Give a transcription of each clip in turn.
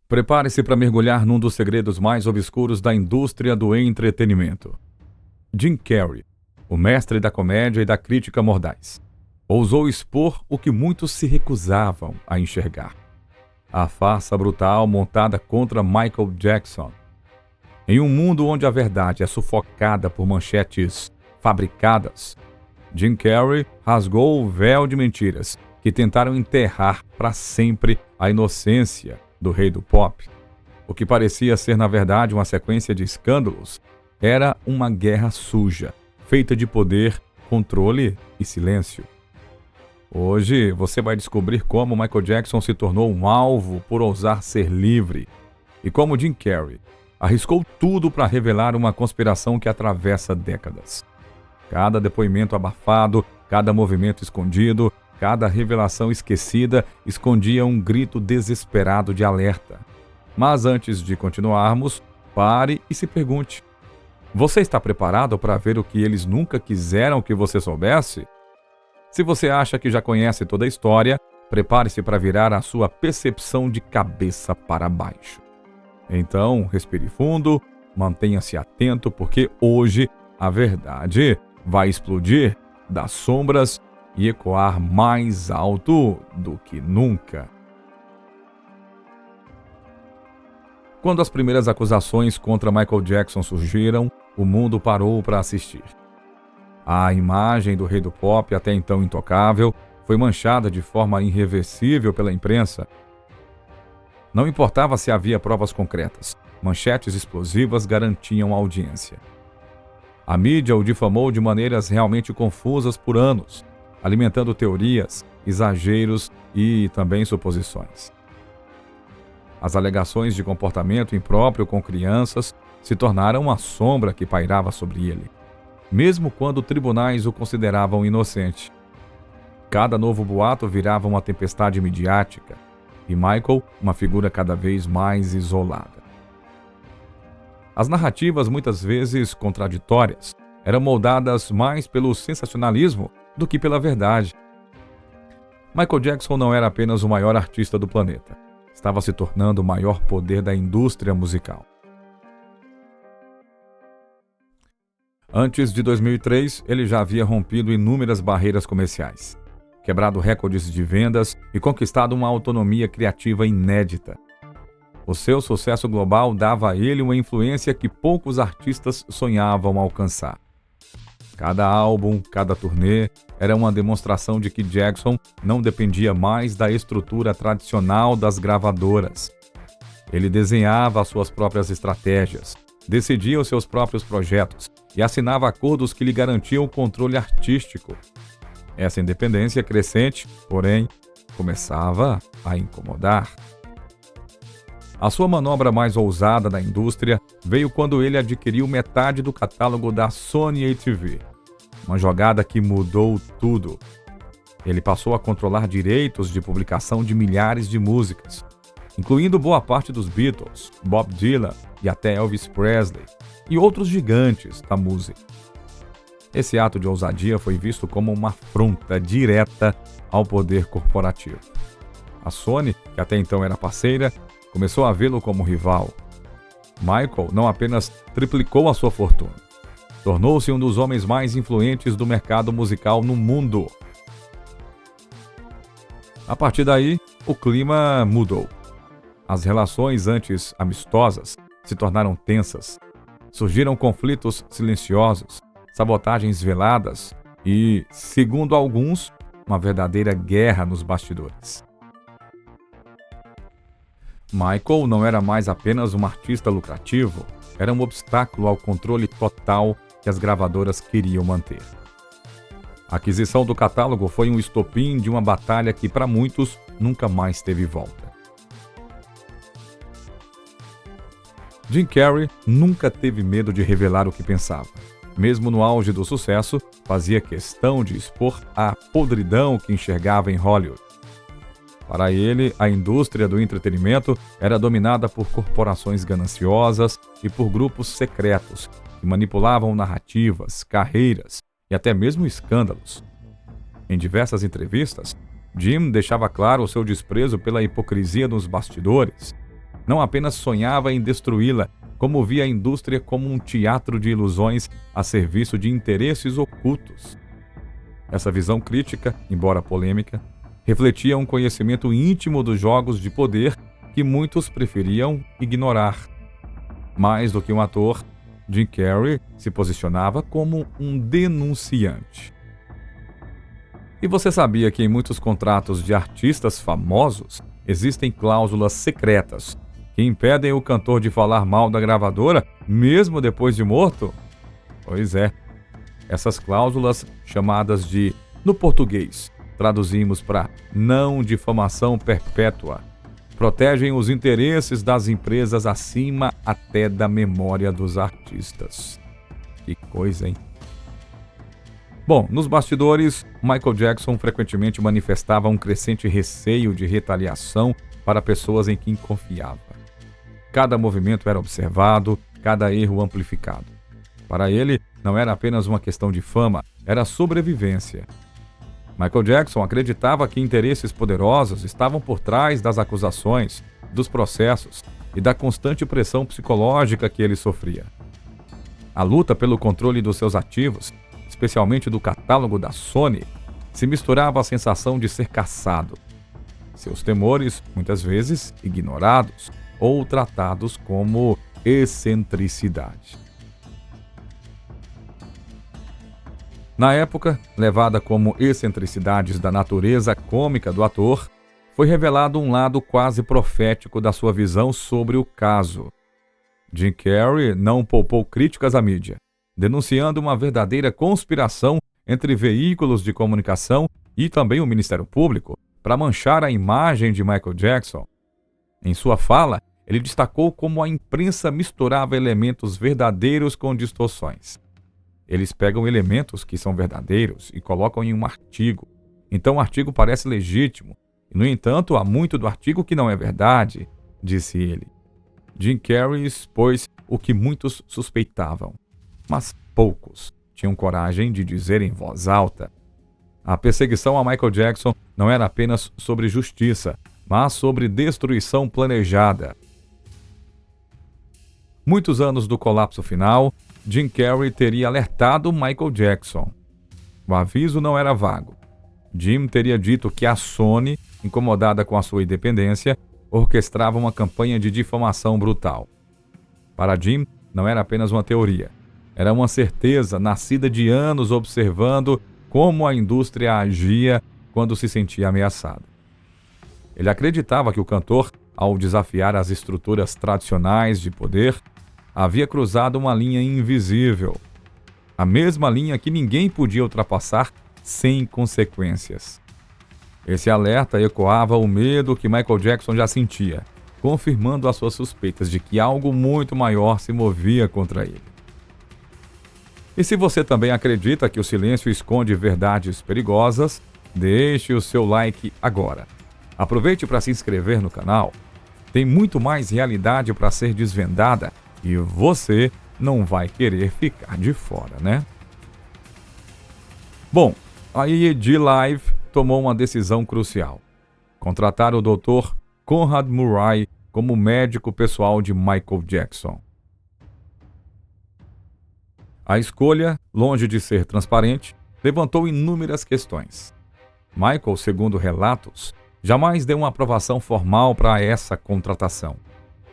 Prepare-se para mergulhar num dos segredos mais obscuros da indústria do entretenimento. Jim Carrey, o mestre da comédia e da crítica mordaz, ousou expor o que muitos se recusavam a enxergar: a farsa brutal montada contra Michael Jackson. Em um mundo onde a verdade é sufocada por manchetes fabricadas, Jim Carrey rasgou o véu de mentiras que tentaram enterrar para sempre a inocência do rei do pop. O que parecia ser, na verdade, uma sequência de escândalos era uma guerra suja, feita de poder, controle e silêncio. Hoje, você vai descobrir como Michael Jackson se tornou um alvo por ousar ser livre e como Jim Carrey arriscou tudo para revelar uma conspiração que atravessa décadas. Cada depoimento abafado, cada movimento escondido, cada revelação esquecida escondia um grito desesperado de alerta. Mas antes de continuarmos, pare e se pergunte: você está preparado para ver o que eles nunca quiseram que você soubesse? Se você acha que já conhece toda a história, prepare-se para virar a sua percepção de cabeça para baixo. Então, respire fundo, mantenha-se atento, porque hoje a verdade vai explodir das sombras e ecoar mais alto do que nunca. Quando as primeiras acusações contra Michael Jackson surgiram, o mundo parou para assistir. A imagem do rei do pop, até então intocável, foi manchada de forma irreversível pela imprensa. Não importava se havia provas concretas, manchetes explosivas garantiam audiência. A mídia o difamou de maneiras realmente confusas por anos, alimentando teorias, exageros e também suposições. As alegações de comportamento impróprio com crianças se tornaram uma sombra que pairava sobre ele, mesmo quando tribunais o consideravam inocente. Cada novo boato virava uma tempestade midiática, e Michael uma figura cada vez mais isolada. As narrativas, muitas vezes contraditórias, eram moldadas mais pelo sensacionalismo do que pela verdade. Michael Jackson não era apenas o maior artista do planeta, estava se tornando o maior poder da indústria musical. Antes de 2003, ele já havia rompido inúmeras barreiras comerciais, quebrado recordes de vendas e conquistado uma autonomia criativa inédita. O seu sucesso global dava a ele uma influência que poucos artistas sonhavam alcançar. Cada álbum, cada turnê, era uma demonstração de que Jackson não dependia mais da estrutura tradicional das gravadoras. Ele desenhava as suas próprias estratégias, decidia os seus próprios projetos e assinava acordos que lhe garantiam o controle artístico. Essa independência crescente, porém, começava a incomodar. A sua manobra mais ousada da indústria veio quando ele adquiriu metade do catálogo da Sony ATV, uma jogada que mudou tudo. Ele passou a controlar direitos de publicação de milhares de músicas, incluindo boa parte dos Beatles, Bob Dylan e até Elvis Presley, e outros gigantes da música. Esse ato de ousadia foi visto como uma afronta direta ao poder corporativo. A Sony, que até então era parceira, começou a vê-lo como rival. Michael não apenas triplicou a sua fortuna, tornou-se um dos homens mais influentes do mercado musical no mundo. A partir daí, o clima mudou. As relações antes amistosas se tornaram tensas. Surgiram conflitos silenciosos, sabotagens veladas e, segundo alguns, uma verdadeira guerra nos bastidores. Michael não era mais apenas um artista lucrativo, era um obstáculo ao controle total que as gravadoras queriam manter. A aquisição do catálogo foi um estopim de uma batalha que, para muitos, nunca mais teve volta. Jim Carrey nunca teve medo de revelar o que pensava. Mesmo no auge do sucesso, fazia questão de expor a podridão que enxergava em Hollywood. Para ele, a indústria do entretenimento era dominada por corporações gananciosas e por grupos secretos que manipulavam narrativas, carreiras e até mesmo escândalos. Em diversas entrevistas, Jim deixava claro o seu desprezo pela hipocrisia nos bastidores, não apenas sonhava em destruí-la, como via a indústria como um teatro de ilusões a serviço de interesses ocultos. Essa visão crítica, embora polêmica, refletia um conhecimento íntimo dos jogos de poder que muitos preferiam ignorar. Mais do que um ator, Jim Carrey se posicionava como um denunciante. E você sabia que em muitos contratos de artistas famosos existem cláusulas secretas que impedem o cantor de falar mal da gravadora, mesmo depois de morto? Pois é. Essas cláusulas, chamadas de, no português, traduzimos para não difamação perpétua, protegem os interesses das empresas acima até da memória dos artistas. Que coisa, hein? Bom, nos bastidores, Michael Jackson frequentemente manifestava um crescente receio de retaliação para pessoas em quem confiava. Cada movimento era observado, cada erro amplificado. Para ele, não era apenas uma questão de fama, era sobrevivência. Michael Jackson acreditava que interesses poderosos estavam por trás das acusações, dos processos e da constante pressão psicológica que ele sofria. A luta pelo controle dos seus ativos, especialmente do catálogo da Sony, se misturava à sensação de ser caçado. Seus temores, muitas vezes, ignorados ou tratados como excentricidade. Na época, levada como excentricidades da natureza cômica do ator, foi revelado um lado quase profético da sua visão sobre o caso. Jim Carrey não poupou críticas à mídia, denunciando uma verdadeira conspiração entre veículos de comunicação e também o Ministério Público para manchar a imagem de Michael Jackson. Em sua fala, ele destacou como a imprensa misturava elementos verdadeiros com distorções. Eles pegam elementos que são verdadeiros e colocam em um artigo. Então o artigo parece legítimo. E, no entanto, há muito do artigo que não é verdade, disse ele. Jim Carrey expôs o que muitos suspeitavam, mas poucos tinham coragem de dizer em voz alta. A perseguição a Michael Jackson não era apenas sobre justiça, mas sobre destruição planejada. Muitos anos do colapso final, Jim Carrey teria alertado Michael Jackson. O aviso não era vago. Jim teria dito que a Sony, incomodada com a sua independência, orquestrava uma campanha de difamação brutal. Para Jim, não era apenas uma teoria. Era uma certeza nascida de anos observando como a indústria agia quando se sentia ameaçada. Ele acreditava que o cantor, ao desafiar as estruturas tradicionais de poder, havia cruzado uma linha invisível, a mesma linha que ninguém podia ultrapassar sem consequências. Esse alerta ecoava o medo que Michael Jackson já sentia, confirmando as suas suspeitas de que algo muito maior se movia contra ele. E se você também acredita que o silêncio esconde verdades perigosas, deixe o seu like agora. Aproveite para se inscrever no canal. Tem muito mais realidade para ser desvendada e você não vai querer ficar de fora, né? Bom, a EEG Live tomou uma decisão crucial: contratar o Dr. Conrad Murray como médico pessoal de Michael Jackson. A escolha, longe de ser transparente, levantou inúmeras questões. Michael, segundo relatos, jamais deu uma aprovação formal para essa contratação.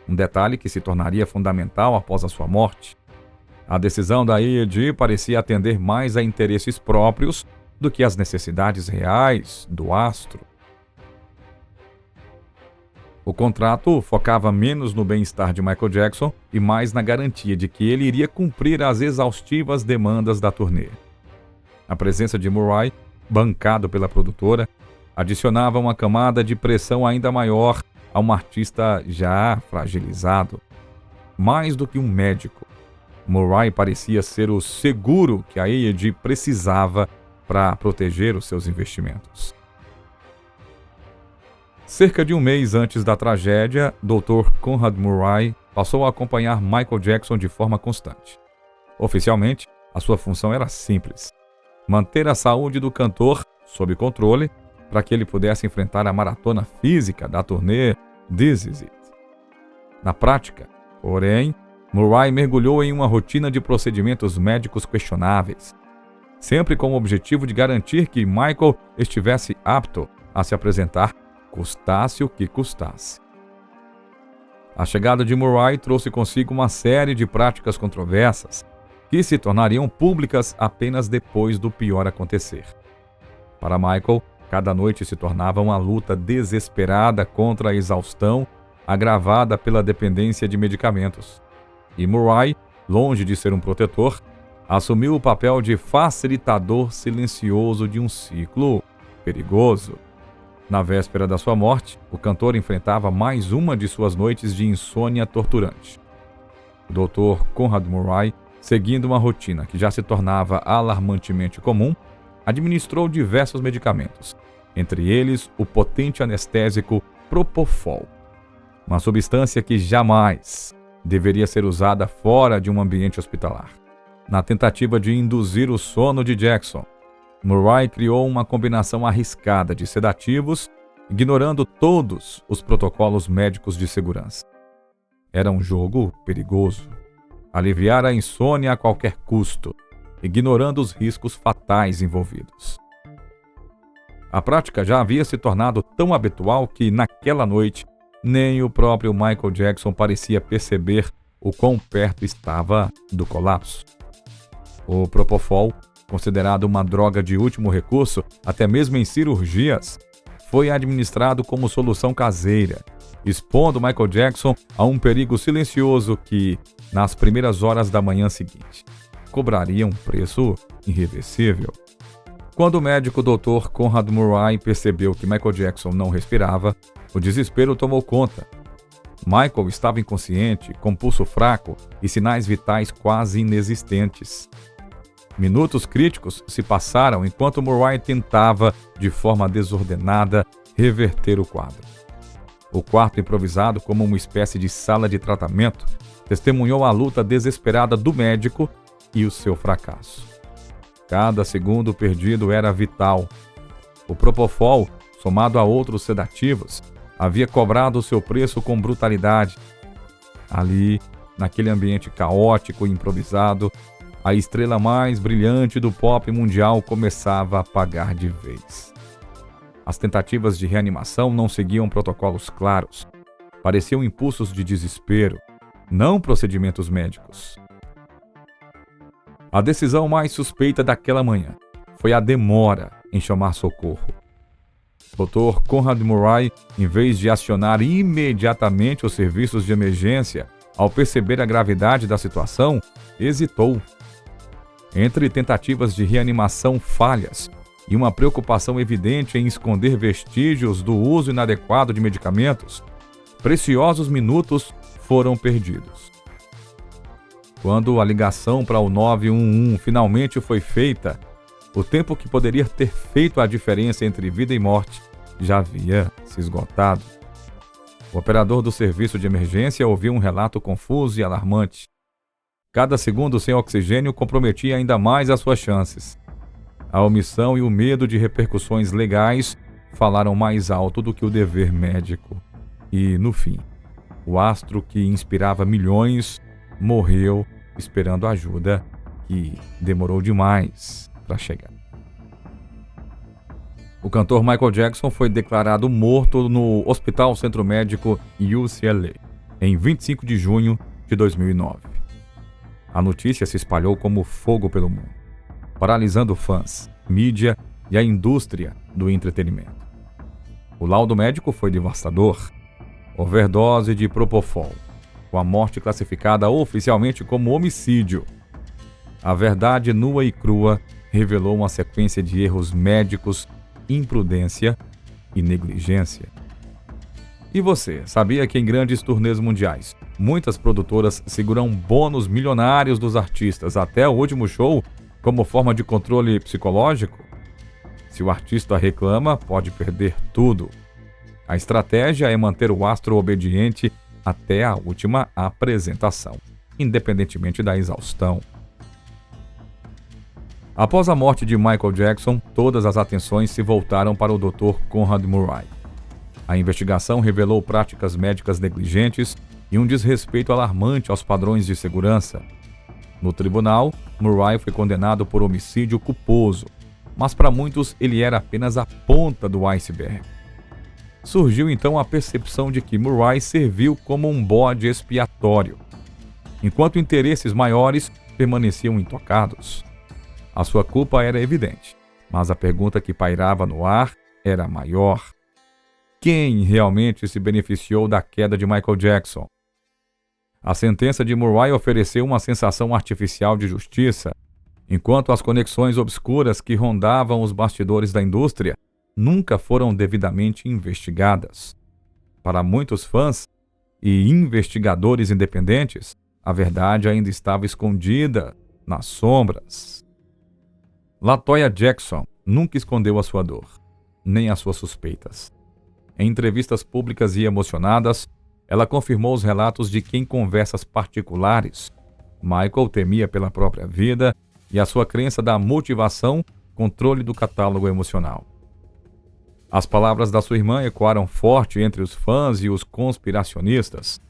Um detalhe que se tornaria fundamental após a sua morte. A decisão da EEG parecia atender mais a interesses próprios do que às necessidades reais do astro. O contrato focava menos no bem-estar de Michael Jackson e mais na garantia de que ele iria cumprir as exaustivas demandas da turnê. A presença de Murray, bancado pela produtora, adicionava uma camada de pressão ainda maior a um artista já fragilizado. Mais do que um médico, Murray parecia ser o seguro que a EEG precisava para proteger os seus investimentos. Cerca de um mês antes da tragédia, Dr. Conrad Murray passou a acompanhar Michael Jackson de forma constante. Oficialmente, a sua função era simples: manter a saúde do cantor sob controle para que ele pudesse enfrentar a maratona física da turnê This Is It. Na prática, porém, Murray mergulhou em uma rotina de procedimentos médicos questionáveis, sempre com o objetivo de garantir que Michael estivesse apto a se apresentar, custasse o que custasse. A chegada de Murray trouxe consigo uma série de práticas controversas que se tornariam públicas apenas depois do pior acontecer. Para Michael, cada noite se tornava uma luta desesperada contra a exaustão agravada pela dependência de medicamentos. E Murray, longe de ser um protetor, assumiu o papel de facilitador silencioso de um ciclo perigoso. Na véspera da sua morte, o cantor enfrentava mais uma de suas noites de insônia torturante. O Dr. Conrad Murray, seguindo uma rotina que já se tornava alarmantemente comum, administrou diversos medicamentos, entre eles o potente anestésico Propofol, uma substância que jamais deveria ser usada fora de um ambiente hospitalar. Na tentativa de induzir o sono de Jackson, Murray criou uma combinação arriscada de sedativos, ignorando todos os protocolos médicos de segurança. Era um jogo perigoso. Aliviar a insônia a qualquer custo, ignorando os riscos fatais envolvidos. A prática já havia se tornado tão habitual que, naquela noite, nem o próprio Michael Jackson parecia perceber o quão perto estava do colapso. O Propofol, considerado uma droga de último recurso, até mesmo em cirurgias, foi administrado como solução caseira, expondo Michael Jackson a um perigo silencioso que, nas primeiras horas da manhã seguinte, cobraria um preço irreversível. Quando o médico Dr. Conrad Murray percebeu que Michael Jackson não respirava, o desespero tomou conta. Michael estava inconsciente, com pulso fraco e sinais vitais quase inexistentes. Minutos críticos se passaram enquanto Murray tentava, de forma desordenada, reverter o quadro. O quarto, improvisado como uma espécie de sala de tratamento, testemunhou a luta desesperada do médico e o seu fracasso. Cada segundo perdido era vital. O Propofol, somado a outros sedativos, havia cobrado o seu preço com brutalidade. Ali, naquele ambiente caótico e improvisado, a estrela mais brilhante do pop mundial começava a apagar de vez. As tentativas de reanimação não seguiam protocolos claros. Pareciam impulsos de desespero, não procedimentos médicos. A decisão mais suspeita daquela manhã foi a demora em chamar socorro. Dr. Conrad Murray, em vez de acionar imediatamente os serviços de emergência, ao perceber a gravidade da situação, hesitou. Entre tentativas de reanimação falhas e uma preocupação evidente em esconder vestígios do uso inadequado de medicamentos, preciosos minutos foram perdidos. Quando a ligação para o 911 finalmente foi feita, o tempo que poderia ter feito a diferença entre vida e morte já havia se esgotado. O operador do serviço de emergência ouviu um relato confuso e alarmante. Cada segundo sem oxigênio comprometia ainda mais as suas chances. A omissão e o medo de repercussões legais falaram mais alto do que o dever médico. E, no fim, o astro que inspirava milhões morreu esperando ajuda que demorou demais para chegar. O cantor Michael Jackson foi declarado morto no Hospital Centro Médico UCLA em 25 de junho de 2009. A notícia se espalhou como fogo pelo mundo, paralisando fãs, mídia e a indústria do entretenimento. O laudo médico foi devastador. Overdose de Propofol, com a morte classificada oficialmente como homicídio. A verdade nua e crua revelou uma sequência de erros médicos, imprudência e negligência. E você, sabia que em grandes turnês mundiais, muitas produtoras seguram bônus milionários dos artistas até o último show como forma de controle psicológico? Se o artista reclama, pode perder tudo. A estratégia é manter o astro obediente até a última apresentação, independentemente da exaustão. Após a morte de Michael Jackson, todas as atenções se voltaram para o Dr. Conrad Murray. A investigação revelou práticas médicas negligentes e um desrespeito alarmante aos padrões de segurança. No tribunal, Murray foi condenado por homicídio culposo, mas para muitos ele era apenas a ponta do iceberg. Surgiu então a percepção de que Murray serviu como um bode expiatório, enquanto interesses maiores permaneciam intocados. A sua culpa era evidente, mas a pergunta que pairava no ar era maior. Quem realmente se beneficiou da queda de Michael Jackson? A sentença de Murray ofereceu uma sensação artificial de justiça, enquanto as conexões obscuras que rondavam os bastidores da indústria nunca foram devidamente investigadas. Para muitos fãs e investigadores independentes, a verdade ainda estava escondida nas sombras. LaToya Jackson nunca escondeu a sua dor, nem as suas suspeitas. Em entrevistas públicas e emocionadas, ela confirmou os relatos de que em conversas particulares, Michael temia pela própria vida e a sua crença da motivação, controle do catálogo emocional. As palavras da sua irmã ecoaram forte entre os fãs e os conspiracionistas.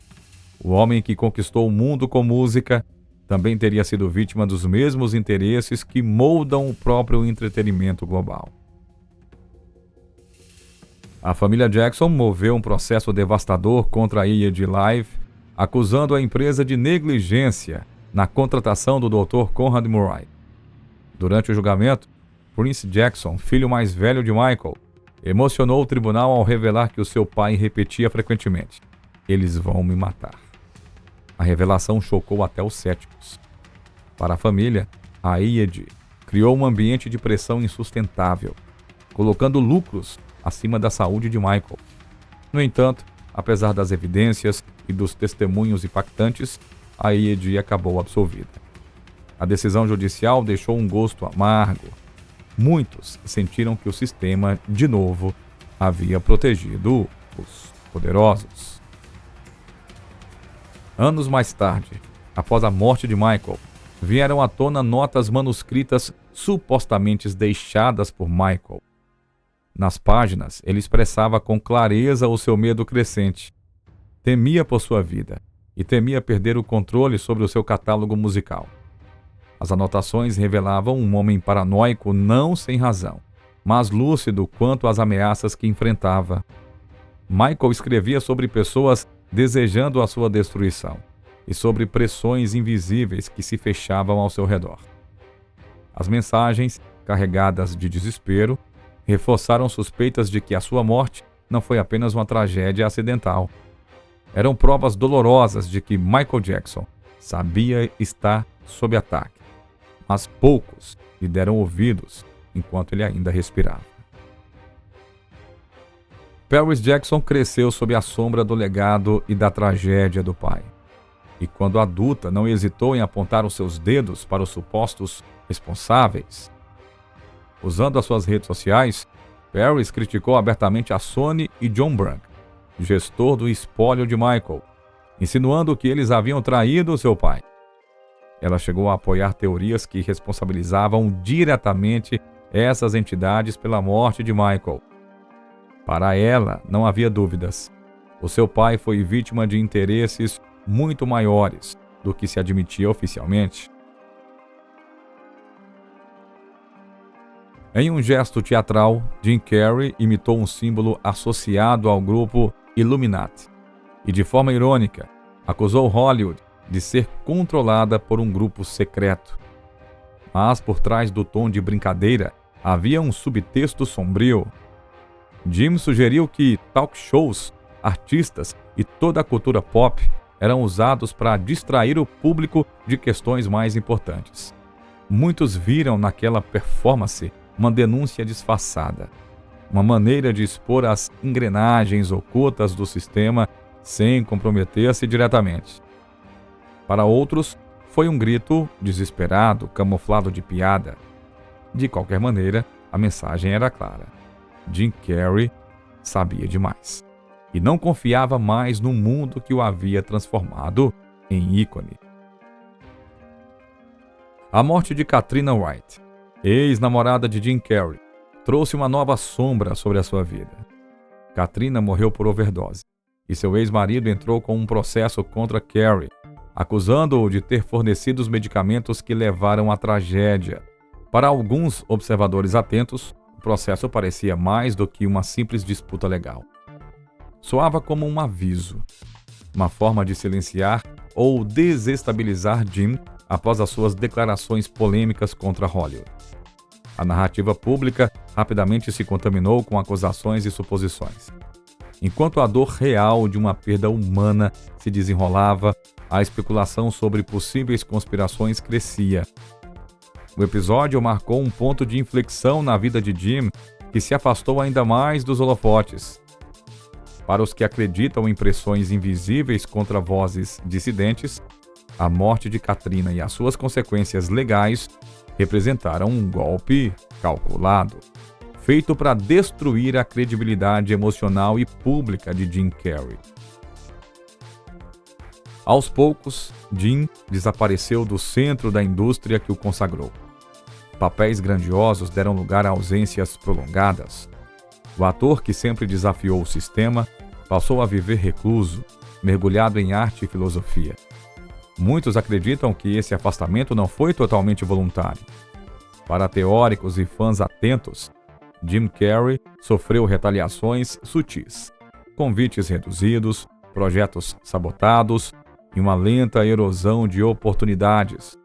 O homem que conquistou o mundo com música também teria sido vítima dos mesmos interesses que moldam o próprio entretenimento global. A família Jackson moveu um processo devastador contra a E&G Live, acusando a empresa de negligência na contratação do Dr. Conrad Murray. Durante o julgamento, Prince Jackson, filho mais velho de Michael, emocionou o tribunal ao revelar que o seu pai repetia frequentemente: "Eles vão me matar." A revelação chocou até os céticos. Para a família, a E&G criou um ambiente de pressão insustentável, colocando lucros acima da saúde de Michael. No entanto, apesar das evidências e dos testemunhos impactantes, a E&G acabou absolvida. A decisão judicial deixou um gosto amargo. Muitos sentiram que o sistema, de novo, havia protegido os poderosos. Anos mais tarde, após a morte de Michael, vieram à tona notas manuscritas supostamente deixadas por Michael. Nas páginas, ele expressava com clareza o seu medo crescente. Temia por sua vida e temia perder o controle sobre o seu catálogo musical. As anotações revelavam um homem paranoico não sem razão, mas lúcido quanto às ameaças que enfrentava. Michael escrevia sobre pessoas desejando a sua destruição e sobre pressões invisíveis que se fechavam ao seu redor. As mensagens, carregadas de desespero, reforçaram suspeitas de que a sua morte não foi apenas uma tragédia acidental. Eram provas dolorosas de que Michael Jackson sabia estar sob ataque, mas poucos lhe deram ouvidos enquanto ele ainda respirava. Paris Jackson cresceu sob a sombra do legado e da tragédia do pai. E quando adulta, não hesitou em apontar os seus dedos para os supostos responsáveis. Usando as suas redes sociais, Paris criticou abertamente a Sony e John Brandt, gestor do espólio de Michael, insinuando que eles haviam traído seu pai. Ela chegou a apoiar teorias que responsabilizavam diretamente essas entidades pela morte de Michael. Para ela, não havia dúvidas. O seu pai foi vítima de interesses muito maiores do que se admitia oficialmente. Em um gesto teatral, Jim Carrey imitou um símbolo associado ao grupo Illuminati e, de forma irônica, acusou Hollywood de ser controlada por um grupo secreto. Mas por trás do tom de brincadeira havia um subtexto sombrio. Jim sugeriu que talk shows, artistas e toda a cultura pop eram usados para distrair o público de questões mais importantes. Muitos viram naquela performance uma denúncia disfarçada, uma maneira de expor as engrenagens ocultas do sistema sem comprometer-se diretamente. Para outros, foi um grito desesperado, camuflado de piada. De qualquer maneira, a mensagem era clara. Jim Carrey sabia demais e não confiava mais no mundo que o havia transformado em ícone. A morte de Katrina Wright, ex-namorada de Jim Carrey, trouxe uma nova sombra sobre a sua vida. Katrina morreu por overdose e seu ex-marido entrou com um processo contra Carey, acusando-o de ter fornecido os medicamentos que levaram à tragédia. Para alguns observadores atentos, o processo parecia mais do que uma simples disputa legal. Soava como um aviso, uma forma de silenciar ou desestabilizar Jim após as suas declarações polêmicas contra Hollywood. A narrativa pública rapidamente se contaminou com acusações e suposições. Enquanto a dor real de uma perda humana se desenrolava, a especulação sobre possíveis conspirações crescia. O episódio marcou um ponto de inflexão na vida de Jim, que se afastou ainda mais dos holofotes. Para os que acreditam em pressões invisíveis contra vozes dissidentes, a morte de Katrina e as suas consequências legais representaram um golpe calculado, feito para destruir a credibilidade emocional e pública de Jim Carrey. Aos poucos, Jim desapareceu do centro da indústria que o consagrou. Papéis grandiosos deram lugar a ausências prolongadas. O ator que sempre desafiou o sistema passou a viver recluso, mergulhado em arte e filosofia. Muitos acreditam que esse afastamento não foi totalmente voluntário. Para teóricos e fãs atentos, Jim Carrey sofreu retaliações sutis, convites reduzidos, projetos sabotados e uma lenta erosão de oportunidades.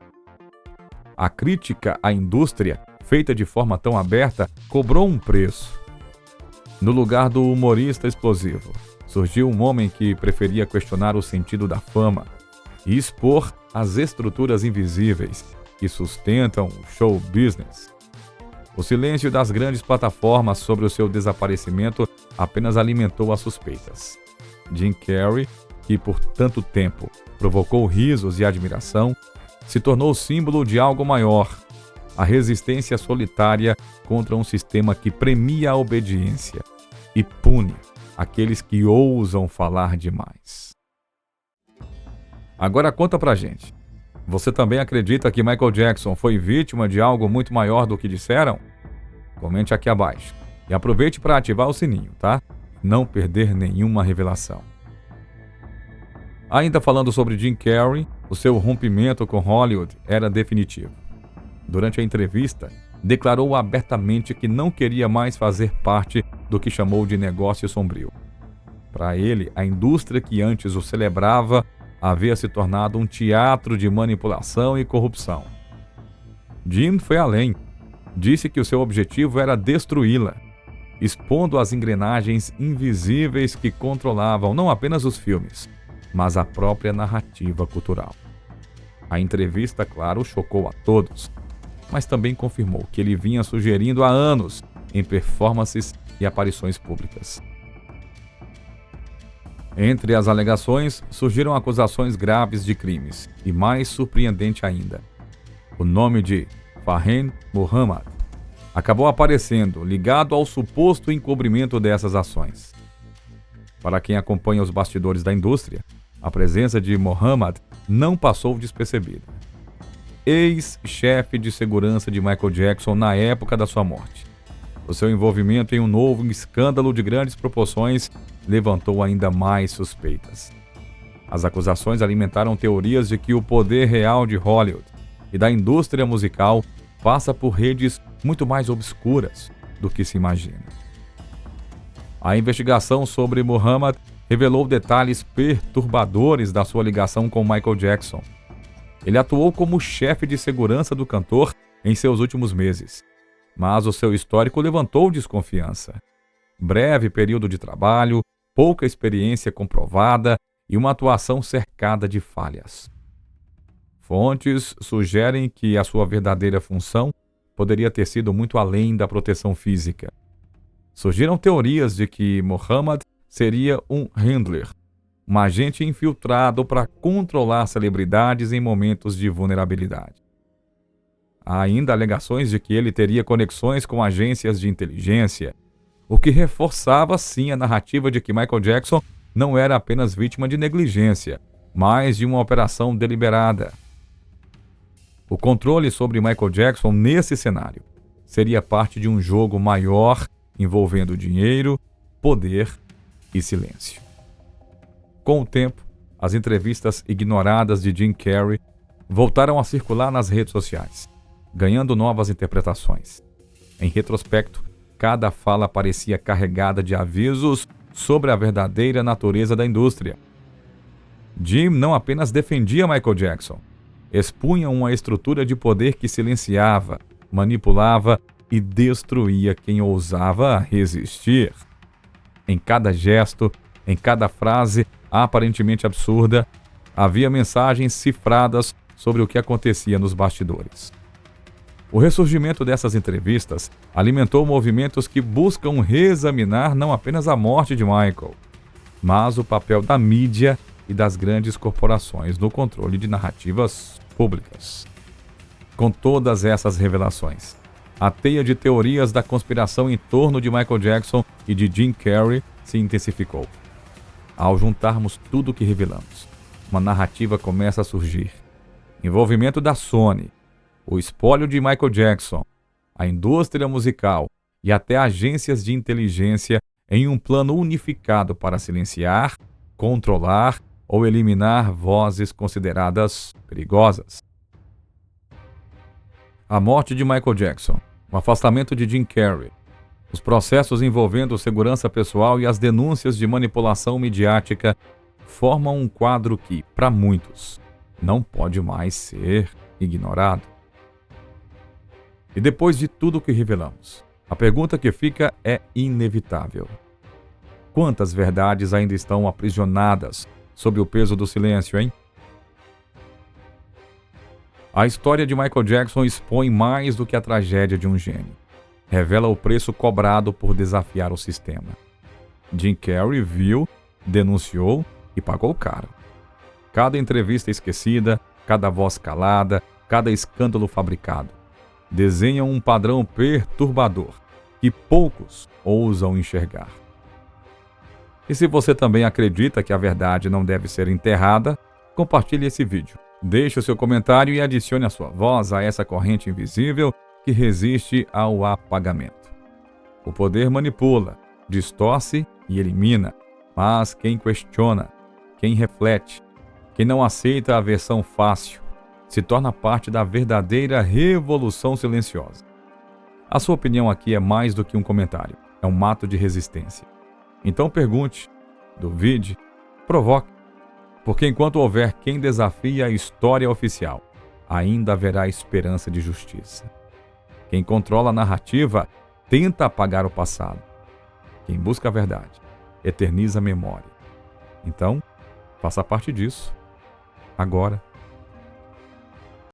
A crítica à indústria, feita de forma tão aberta, cobrou um preço. No lugar do humorista explosivo, surgiu um homem que preferia questionar o sentido da fama e expor as estruturas invisíveis que sustentam o show business. O silêncio das grandes plataformas sobre o seu desaparecimento apenas alimentou as suspeitas. Jim Carrey, que por tanto tempo provocou risos e admiração, se tornou símbolo de algo maior, a resistência solitária contra um sistema que premia a obediência e pune aqueles que ousam falar demais. Agora conta pra gente. Você também acredita que Michael Jackson foi vítima de algo muito maior do que disseram? Comente aqui abaixo. E aproveite para ativar o sininho, tá? Não perder nenhuma revelação. Ainda falando sobre Jim Carrey, o seu rompimento com Hollywood era definitivo. Durante a entrevista, declarou abertamente que não queria mais fazer parte do que chamou de negócio sombrio. Para ele, a indústria que antes o celebrava havia se tornado um teatro de manipulação e corrupção. Jim foi além. Disse que o seu objetivo era destruí-la, expondo as engrenagens invisíveis que controlavam não apenas os filmes, mas a própria narrativa cultural. A entrevista, claro, chocou a todos, mas também confirmou que ele vinha sugerindo há anos em performances e aparições públicas. Entre as alegações, surgiram acusações graves de crimes, e mais surpreendente ainda, o nome de Farhane Muhammad acabou aparecendo ligado ao suposto encobrimento dessas ações. Para quem acompanha os bastidores da indústria, a presença de Muhammad não passou despercebida. Ex-chefe de segurança de Michael Jackson na época da sua morte. O seu envolvimento em um novo escândalo de grandes proporções levantou ainda mais suspeitas. As acusações alimentaram teorias de que o poder real de Hollywood e da indústria musical passa por redes muito mais obscuras do que se imagina. A investigação sobre Muhammad revelou detalhes perturbadores da sua ligação com Michael Jackson. Ele atuou como chefe de segurança do cantor em seus últimos meses, mas o seu histórico levantou desconfiança. Breve período de trabalho, pouca experiência comprovada e uma atuação cercada de falhas. Fontes sugerem que a sua verdadeira função poderia ter sido muito além da proteção física. Surgiram teorias de que Muhammad seria um handler, um agente infiltrado para controlar celebridades em momentos de vulnerabilidade. Há ainda alegações de que ele teria conexões com agências de inteligência, o que reforçava sim a narrativa de que Michael Jackson não era apenas vítima de negligência, mas de uma operação deliberada. O controle sobre Michael Jackson nesse cenário seria parte de um jogo maior envolvendo dinheiro, poder e silêncio. Com o tempo, as entrevistas ignoradas de Jim Carrey voltaram a circular nas redes sociais, ganhando novas interpretações. Em retrospecto, cada fala parecia carregada de avisos sobre a verdadeira natureza da indústria. Jim não apenas defendia Michael Jackson, expunha uma estrutura de poder que silenciava, manipulava e destruía quem ousava resistir. Em cada gesto, em cada frase aparentemente absurda, havia mensagens cifradas sobre o que acontecia nos bastidores. O ressurgimento dessas entrevistas alimentou movimentos que buscam reexaminar não apenas a morte de Michael, mas o papel da mídia e das grandes corporações no controle de narrativas públicas. Com todas essas revelações, a teia de teorias da conspiração em torno de Michael Jackson e de Jim Carrey se intensificou. Ao juntarmos tudo o que revelamos, uma narrativa começa a surgir. Envolvimento da Sony, o espólio de Michael Jackson, a indústria musical e até agências de inteligência em um plano unificado para silenciar, controlar ou eliminar vozes consideradas perigosas. A morte de Michael Jackson, o afastamento de Jim Carrey, os processos envolvendo segurança pessoal e as denúncias de manipulação midiática formam um quadro que, para muitos, não pode mais ser ignorado. E depois de tudo o que revelamos, a pergunta que fica é inevitável. Quantas verdades ainda estão aprisionadas sob o peso do silêncio, hein? A história de Michael Jackson expõe mais do que a tragédia de um gênio. Revela o preço cobrado por desafiar o sistema. Jim Carrey viu, denunciou e pagou caro. Cada entrevista esquecida, cada voz calada, cada escândalo fabricado desenham um padrão perturbador que poucos ousam enxergar. E se você também acredita que a verdade não deve ser enterrada, compartilhe esse vídeo. Deixe o seu comentário e adicione a sua voz a essa corrente invisível que resiste ao apagamento. O poder manipula, distorce e elimina, mas quem questiona, quem reflete, quem não aceita a versão fácil, se torna parte da verdadeira revolução silenciosa. A sua opinião aqui é mais do que um comentário, é um ato de resistência. Então pergunte, duvide, provoque, porque enquanto houver quem desafie a história oficial, ainda haverá esperança de justiça. Quem controla a narrativa tenta apagar o passado. Quem busca a verdade eterniza a memória. Então, faça parte disso, agora.